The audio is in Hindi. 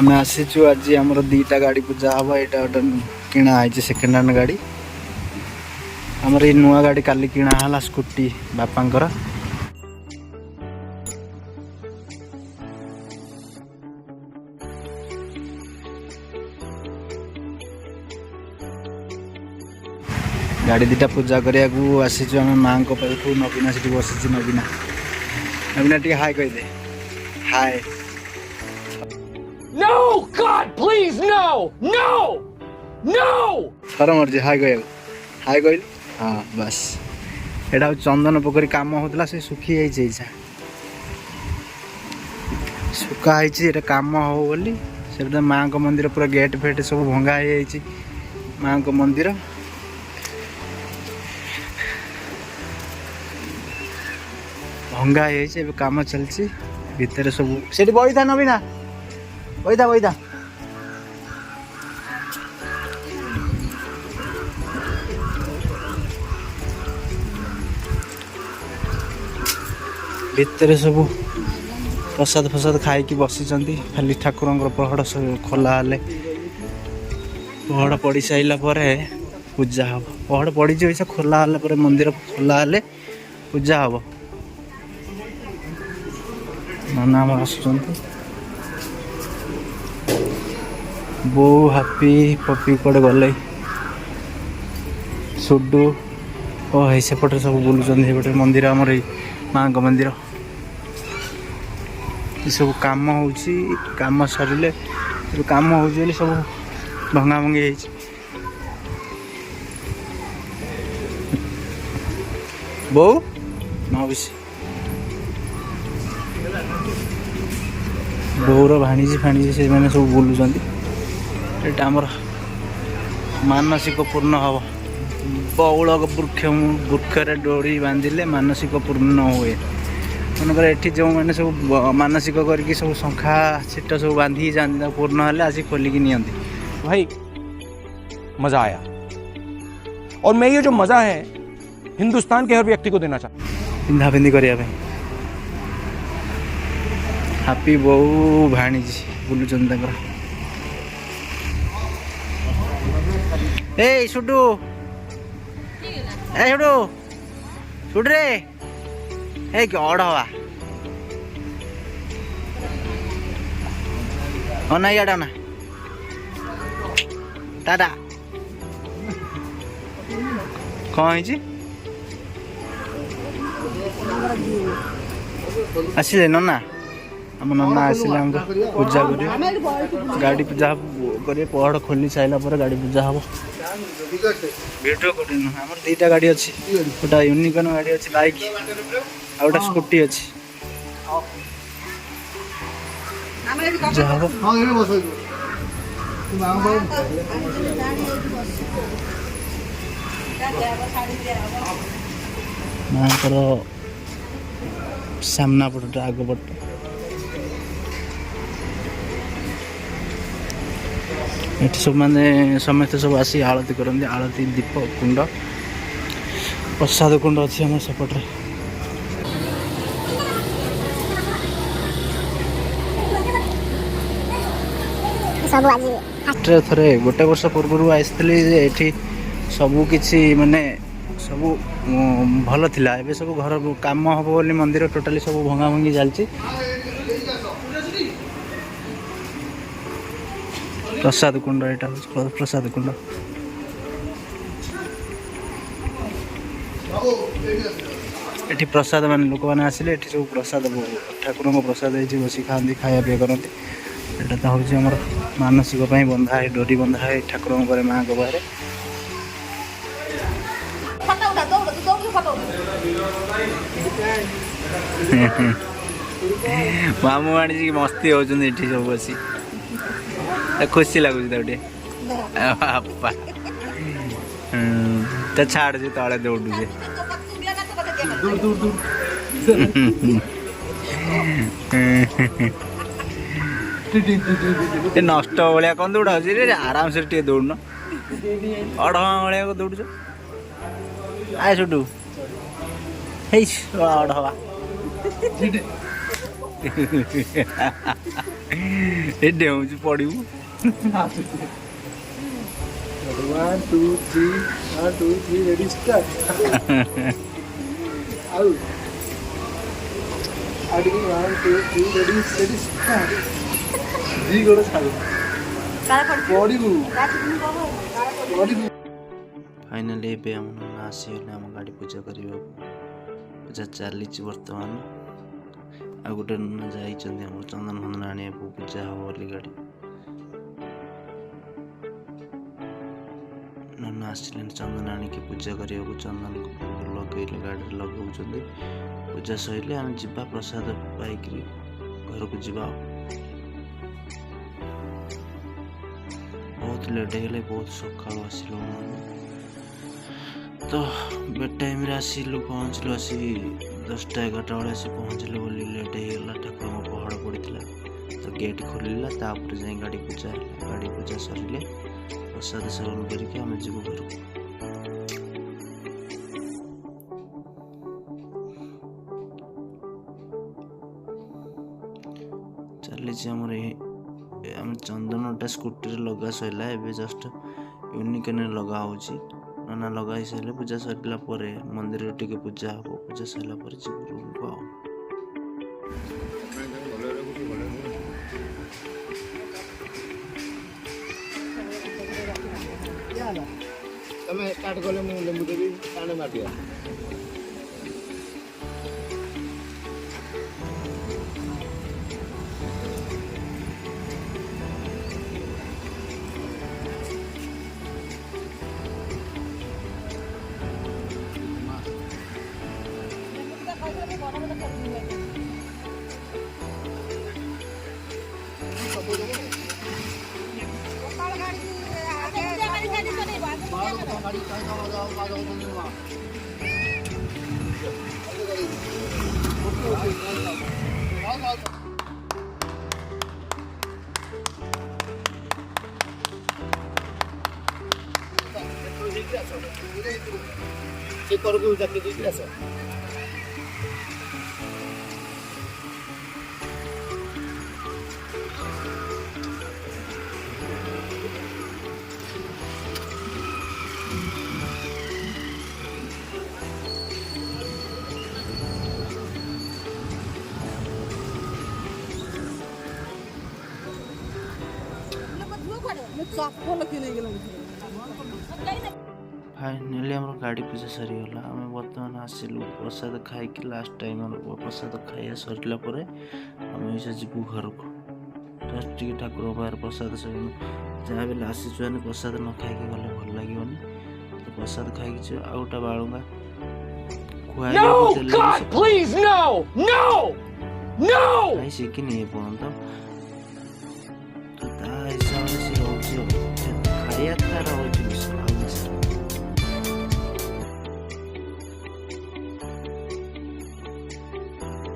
आम आसीचु आज आमर 2टा गाड़ी पूजा हम यहाँ गोटे किना है सेकेंड हैंड गाड़ी आमर ये नुआ गाड़ी काली किना है स्कूटी बापांकर गाड़ी 2टा पूजा करने को आसीचु आम माँ को पाखु नवीना से बसी नवीना नवीना टी हाय कह दे हाय No, God, please, no, no, no. थर मर्जी हाय कह हाय कहल हाँ बस यहाँ चंदन पोखरी कम होता से सुखी जाइए सुखाई कम हो बोली से माँ को मंदिर पूरा गेट फेट सब भंगा हो माँ को मंदिर भंगा हो कम चलती भितर सब से बही था नवीना बही था भितर सब प्रसाद फसाद खाई बसी खाली ठाकुर पहड़ खोला हेले पहड़ पड़ सारा पूजा हम पहड़ पड़ी वैसा खोला हेल्ला मंदिर खोला हेले पूजा हम नना आम आसुँच बो हापी पपी कड़े गले सुडू ओ है सेपटे सब बुलूँ मंदिर आमर माँ का मंदिर ये सब कम होम सरिले कम हो सब भंगा भंगी बो मौसी बोर भाणीजी फाणीजी से मैंने सब बुलूँ यहाँ आमर मानसिक पूर्ण हम बौल वृक्ष डोरी बांधिले मानसिक पूर्ण हुए मनकर ये जो मैंने सब मानसिक करके सब शंखा छिट सब बांधी जाती पूर्ण हेल्ले आसिक खोलिकी नियंती भाई मजा आया और मैं ये जो मजा है हिंदुस्तान के हर व्यक्ति को देना चाहता हूँ पिंधा पिंधि करने हापी बो भाणीजी बुलूँ ए सुडू ए सुडू सुड रे ए गड़ हवा ना इड़ा ना टाटा कौन है आसिले नना आम नना आसिले हमको पूजा कर गाड़ी पूजा कर पहाड़ खोली सारा पर गाड़ी पूजा हम वीडियो कर आम 2टा गाड़ी अच्छी गोटा यूनिकॉर्न गाड़ी अच्छी बाइक आ गोटा स्कूटी अच्छी पूजा हम माँ सामना पटटा आग पट ये सब माने समस्त सब आसी आरती करते आरती दीप कुंड प्रसाद कुंड अच्छी आम सेपटे थे गोटे वर्ष पूर्व आसती ये सबू किसी माने सब भल थिला एबे सब घर काम हम बोली मंदिर टोटाली सब भंगा भंगी चलती प्रसाद कुंड यहाँ प्रसाद कुंड ये प्रसाद मान लोक मैंने आसिले सब प्रसाद ठाकुर प्रसाद बस खाती खाया पीया करते यहाँ तो हूँ आम मानसिक बंधा है डोरी बंधा है ठाकुर माँ को बाहर मामू आनी मस्ती होती सब बसी खुशी लगुच गोटे बापा तो छाड़ से तले दौड़ू नष्ट भाया कौन दौड़ा आराम से टे दौड़न अढ़वा भाया को दौड़ आए छुटू अढ़वा ଏ ଡେଉଁଛୁ ପଡ଼ିବୁ। 1 2 3 1 2 3 ready start out ଆଡିକି 1 2 3 ready start ଦି ଗୋଡ଼ ଛାଡୁ ପଡ଼ିବୁ ପଡ଼ିବୁ। ଫାଇନାଲି ଏବେ ଆମ ନନା ଆସିଗଲେ ଆମ ଗାଡ଼ି ପୂଜା କରିବାକୁ। ପୂଜା ଚାଲିଛି ବର୍ତ୍ତମାନ। ଆଉ ଗୋଟେ ନନା ଯାଇଛନ୍ତି ଆମର ଚନ୍ଦନ ଫନ୍ଦନ ଆଣିବାକୁ, ପୂଜା ହବ ବୋଲି ଗାଡ଼ି। ନନା ଆସିଲେଣି ଚନ୍ଦନ ଆଣିକି ପୂଜା କରିବାକୁ। ଚନ୍ଦନ ଲଗେଇଲେ, ଗାଡ଼ିରେ ଲଗାଉଛନ୍ତି। ପୂଜା ସରିଲେ ଆମେ ଯିବା ପ୍ରସାଦ ପାଇକିରି ଘରକୁ ଯିବା। ବହୁତ ଲେଟ୍ ହେଇଗଲେ, ବହୁତ ସକାଳୁ ଆସିଲୁ ଆମେ। ତ ବେଡ୍ ଟାଇମ୍ରେ ଆସିଲୁ, ପହଞ୍ଚିଲୁ ଆସିକି 10ଟା 11ଟା ବେଳେ ଆସି ପହଞ୍ଚିଲୁ ବୋଲି ଲେଟ୍ ହେଇଗଲା। ଠାକୁରଙ୍କ ପହଡ଼ ପଡ଼ିଥିଲା ତ ଗେଟ୍ ଖୋଲିଲା, ତାପରେ ଯାଇ ଗାଡ଼ି ପୂଜା ହେଲା। ଗାଡ଼ି ପୂଜା ସରିଲେ ପ୍ରସାଦ ସେବନ କରିକି ଆମେ ଯିବୁ ଘରକୁ। ଚାଲିଛି ଆମର ଆମେ ଚନ୍ଦନଟା ସ୍କୁଟିରେ ଲଗା ସରିଲା। ଏବେ ଜଷ୍ଟ ୟୁନିକର୍ଣ୍ଣରେ ଲଗା ହେଉଛି। ନନା ଲଗା ହେଇସାରିଲେ ପୂଜା ସରିଲା ପରେ ମନ୍ଦିରରେ ଟିକେ ପୂଜା ହେବ। ପୂଜା ସରିଲା ପରେ ଯିବୁ ରୁମ୍କୁ ଆଉ। ତମେ ଷ୍ଟାର୍ଟ କଲେ ମୁଁ ଲେମ୍ବୁ ଦେବି, ପାଣି ମାଟିଆ। ସେ କରକୁ ଚାକି ଦେଇକି ଆସ। ଫାଇନାଲି ଆମର ଗାଡ଼ି ପୂଜା ସରିଗଲା। ଆମେ ବର୍ତ୍ତମାନ ଆସିଲୁ ପ୍ରସାଦ ଖାଇକି। ଲାଷ୍ଟ ଟାଇମ୍ ଆମର ପ୍ରସାଦ ଖାଇବା ସରିଲା ପରେ ଆମେ ଏଇସା ଯିବୁ ଘରକୁ। ଜଷ୍ଟ ଟିକେ ଠାକୁରଙ୍କ ପାଖରେ ପ୍ରସାଦ ସେବନ, ଯାହା ବି ହେଲେ ଆସିଛୁ ମାନେ ପ୍ରସାଦ ନ ଖାଇକି ଗଲେ ଭଲ ଲାଗିବନି। ତ ପ୍ରସାଦ ଖାଇକି ଯିବା। ଆଉ ଗୋଟେ ବାଳୁଙ୍ଗା ଖାଇ ଶିଖିନି ଏପର୍ଯ୍ୟନ୍ତ। ତ ତା ହିସାବରେ ସେ ରହୁଛି, ଖାଇବା ତାର ରହୁଛି।